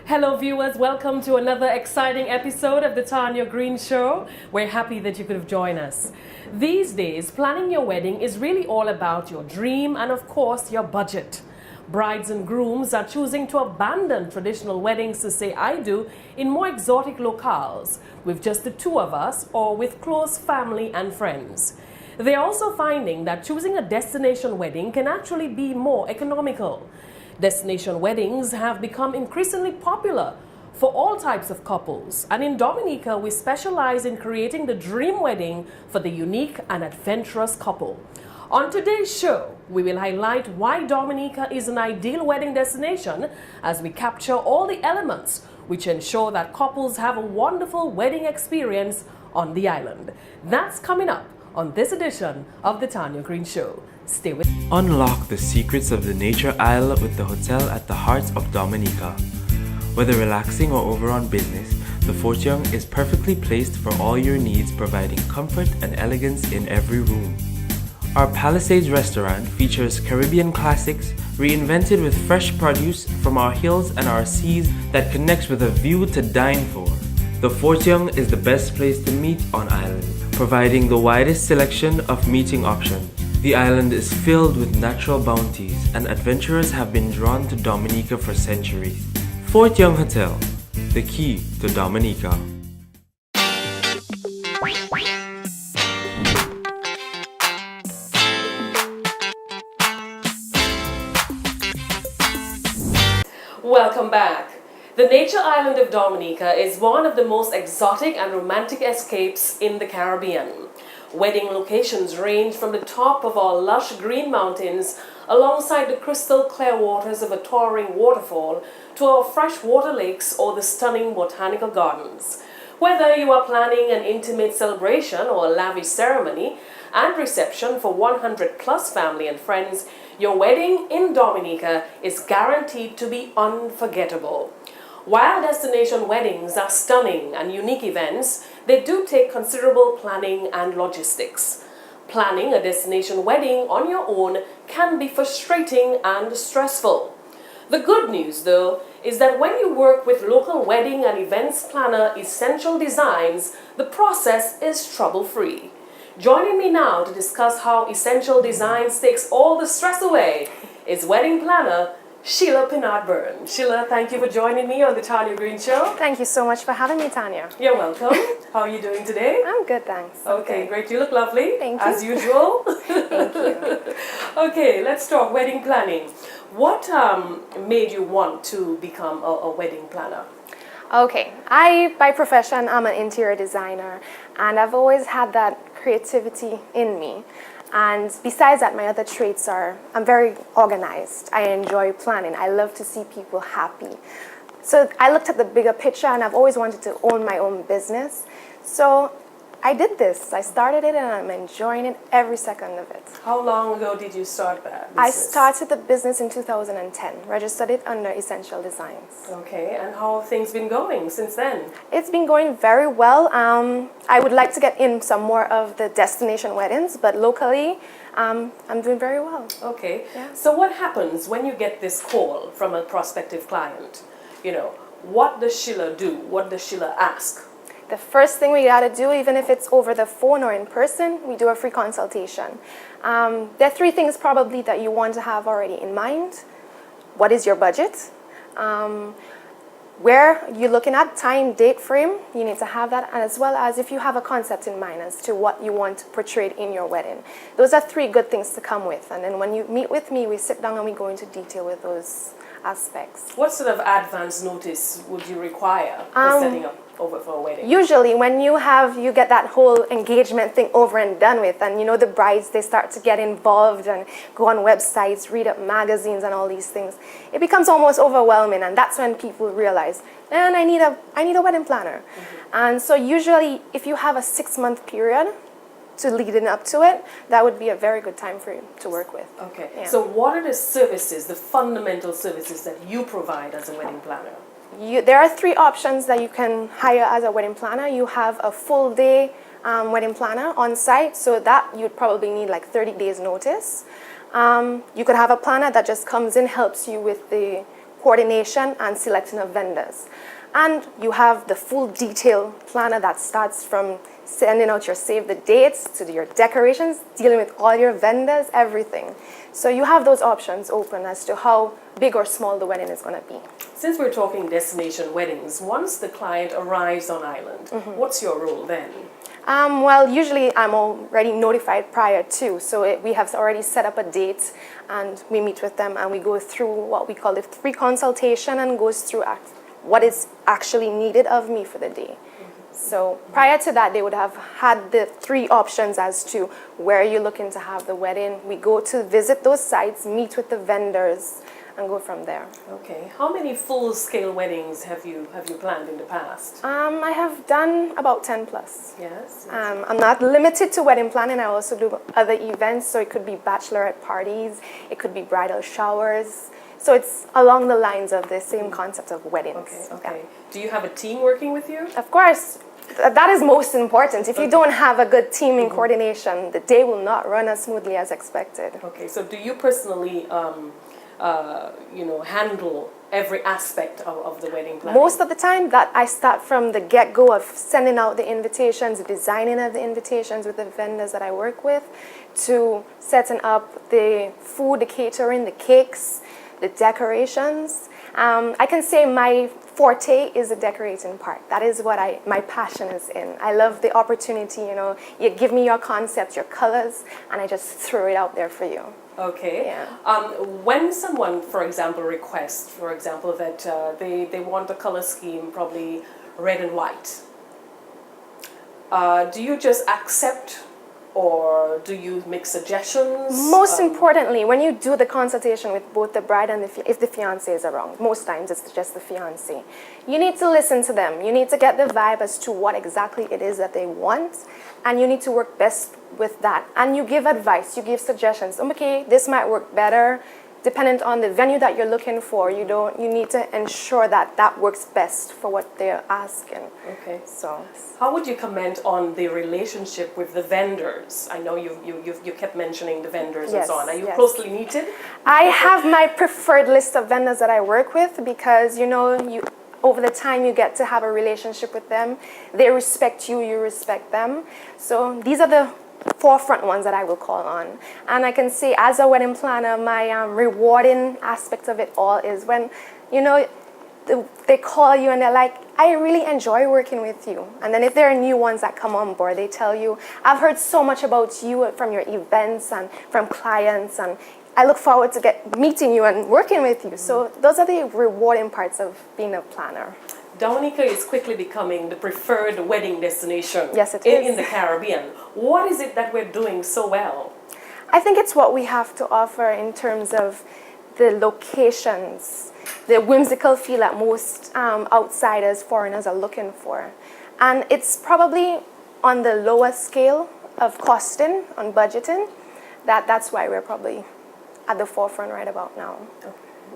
Hello viewers, welcome to another exciting episode of the Tarnia Green Show. We're happy that you could have joined us. These days, planning your wedding is really all about your dream and of course your budget. Brides and grooms are choosing to abandon traditional weddings to say I do in more exotic locales, with just the two of us or with close family and friends. They're also finding that choosing a destination wedding can actually be more economical. Destination weddings have become increasingly popular for all types of couples, and in Dominica we specialize in creating the dream wedding for the unique and adventurous couple. On today's show, we will highlight why Dominica is an ideal wedding destination as we capture all the elements which ensure that couples have a wonderful wedding experience on the island. That's coming up on this edition of the Tarnia Green Show. Stay with us. Unlock the secrets of the Nature Isle with the hotel at the heart of Dominica. Whether relaxing or over on business, the Fort Young is perfectly placed for all your needs, providing comfort and elegance in every room. Our Palisades restaurant features Caribbean classics reinvented with fresh produce from our hills and our seas that connects with a view to dine for. The Fort Young is the best place to meet on island, providing the widest selection of meeting options. The island is filled with natural bounties, and adventurers have been drawn to Dominica for centuries. Fort Young Hotel, the key to Dominica. Welcome back. The nature island of Dominica is one of the most exotic and romantic escapes in the Caribbean. Wedding locations range from the top of our lush green mountains alongside the crystal clear waters of a towering waterfall to our freshwater lakes or the stunning botanical gardens. Whether you are planning an intimate celebration or a lavish ceremony and reception for 100 plus family and friends, your wedding in Dominica is guaranteed to be unforgettable. While destination weddings are stunning and unique events, they do take considerable planning and logistics. Planning a destination wedding on your own can be frustrating and stressful. The good news, though, is that when you work with local wedding and events planner Essential Designs, the process is trouble-free. Joining me now to discuss how Essential Designs takes all the stress away is wedding planner Sheila Pinard-Byrne. Sheila, thank you for joining me on the Tarnia Green Show. Thank you so much for having me, Tanya. You're welcome. How are you doing today? I'm good, thanks. Okay, great. You look lovely. Thank you. As usual. Thank you. Okay, let's talk wedding planning. What made you want to become a wedding planner? Okay, I, by profession, I'm an interior designer, and I've always had that creativity in me. And besides that, my other traits are, I'm very organized. I enjoy planning. I love to see people happy. So I looked at the bigger picture, and I've always wanted to own my own business. So I did this. I started it, and I'm enjoying it every second of it. How long ago did you start that business? I started the business in 2010, registered it under Essential Designs. Okay, and how have things been going since then? It's been going very well. I would like to get in some more of the destination weddings, but locally, I'm doing very well. Okay, Yeah. So what happens when you get this call from a prospective client? You know, what does Sheila do? What does Sheila ask? The first thing we got to do, even if it's over the phone or in person, we do a free consultation. There are three things probably that you want to have already in mind. What is your budget? Where you're looking at, time, date, frame, you need to have that, and as well as if you have a concept in mind as to what you want portrayed in your wedding. Those are three good things to come with, and then when you meet with me, we sit down and we go into detail with those aspects. What sort of advance notice would you require for setting up over for a wedding? Usually when you get that whole engagement thing over and done with, and the brides, they start to get involved and go on websites, read up magazines and all these things, it becomes almost overwhelming, and that's when people realize, man, I need a wedding planner. And so usually if you have a 6-month period to leading up to it, that would be a very good time for you to work with. Okay, Yeah. so what are the services, the fundamental services that you provide as a wedding planner? There are 3 options that you can hire as a wedding planner. You have a full day wedding planner on site, so that you'd probably need like 30 days notice. You could have a planner that just comes in, helps you with the coordination and selecting of vendors. And you have the full detail planner that starts from sending out your save the dates to your decorations, dealing with all your vendors, everything. So you have those options open as to how big or small the wedding is going to be. Since we're talking destination weddings, once the client arrives on island, what's your role then? Well, usually I'm already notified prior to, so we have already set up a date, and we meet with them and we go through what we call the pre-consultation, and goes through what is actually needed of me for the day. So prior to that, they would have had the 3 options as to where you're looking to have the wedding. We go to visit those sites, meet with the vendors, and go from there. Okay. How many full-scale weddings have you planned in the past? I have done about 10 plus. Yes. I'm not limited to wedding planning. I also do other events, so it could be bachelorette parties, it could be bridal showers. So it's along the lines of the same concept of weddings. Okay. Do you have a team working with you? Of course, that is most important. If you don't have a good team in coordination, the day will not run as smoothly as expected. Okay, so do you personally, handle every aspect of the wedding planning? Most of the time, that I start from the get-go of sending out the invitations, the designing of the invitations with the vendors that I work with, to setting up the food, the catering, the cakes, the decorations. I can say my forte is the decorating part. That is what my passion is in. I love the opportunity, you give me your concept, your colors, and I just throw it out there for you. Okay. Yeah. When someone, for example, requests, that they want a color scheme, probably red and white, do you just accept, or do you make suggestions? Most importantly, when you do the consultation with both the bride and if the fiancé is around, most times it's just the fiancé, you need to listen to them. You need to get the vibe as to what exactly it is that they want, and you need to work best with that. And you give advice, you give suggestions. Okay, this might work better. Dependent on the venue that you're looking for, you need to ensure that works best for what they're asking. Okay. So, how would you comment on the relationship with the vendors? I know you kept mentioning the vendors and so on. Are you closely knitted? I have my preferred list of vendors that I work with, because over the time you get to have a relationship with them. They respect you, you respect them. So these are the forefront ones that I will call on. And I can say, as a wedding planner, my rewarding aspect of it all is when they call you and they're like, I really enjoy working with you. And then if there are new ones that come on board, they tell you, I've heard so much about you from your events and from clients, and I look forward to meeting you and working with you. So those are the rewarding parts of being a planner. Dominica is quickly becoming the preferred wedding destination. Yes, it is. In the Caribbean. What is it that we're doing so well? I think it's what we have to offer in terms of the locations, the whimsical feel that most outsiders, foreigners are looking for. And it's probably on the lower scale of costing, on budgeting, that's why we're probably at the forefront right about now.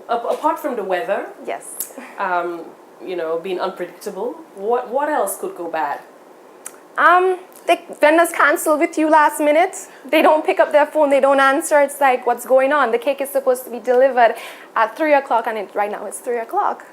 Apart from the weather, Yes. Being unpredictable, what else could go bad? The vendors cancel with you last minute. They don't pick up their phone, they don't answer. It's like, what's going on? The cake is supposed to be delivered at 3 o'clock, and right now it's 3 o'clock.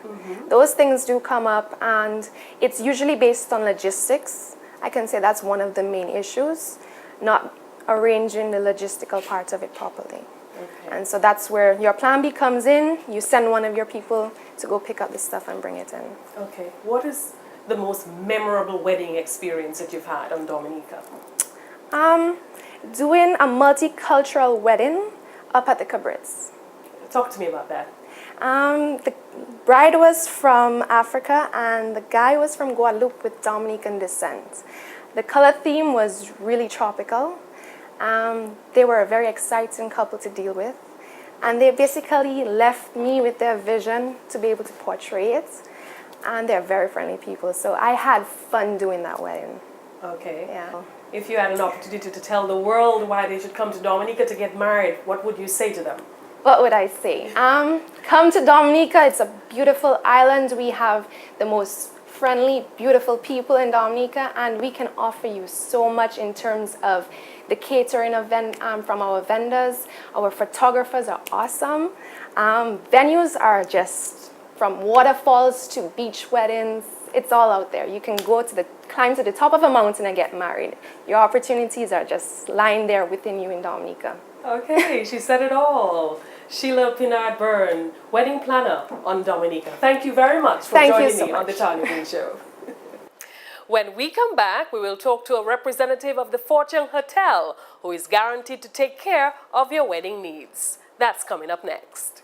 Those things do come up, and it's usually based on logistics. I can say that's one of the main issues, not arranging the logistical parts of it properly. Okay. And so that's where your plan B comes in. You send one of your people to go pick up the stuff and bring it in. Okay. What is the most memorable wedding experience that you've had on Dominica? Doing a multicultural wedding up at the Cabrits. Talk to me about that. The bride was from Africa and the guy was from Guadeloupe with Dominican descent. The color theme was really tropical. They were a very exciting couple to deal with. And they basically left me with their vision to be able to portray it. And they're very friendly people, so I had fun doing that wedding. Okay. Yeah. If you had an opportunity to tell the world why they should come to Dominica to get married, what would you say to them? What would I say? Come to Dominica. It's a beautiful island. We have the most friendly, beautiful people in Dominica, and we can offer you so much in terms of the catering event from our vendors. Our photographers are awesome. Venues are just from waterfalls to beach weddings. It's all out there. You can climb to the top of a mountain and get married. Your opportunities are just lying there within you in Dominica. Okay, she said it all. Sheila Pinard-Byrne, wedding planner on Dominica. Thank you very much for joining me on the Tarnia Green Show. When we come back, we will talk to a representative of the Fort Young Hotel who is guaranteed to take care of your wedding needs. That's coming up next.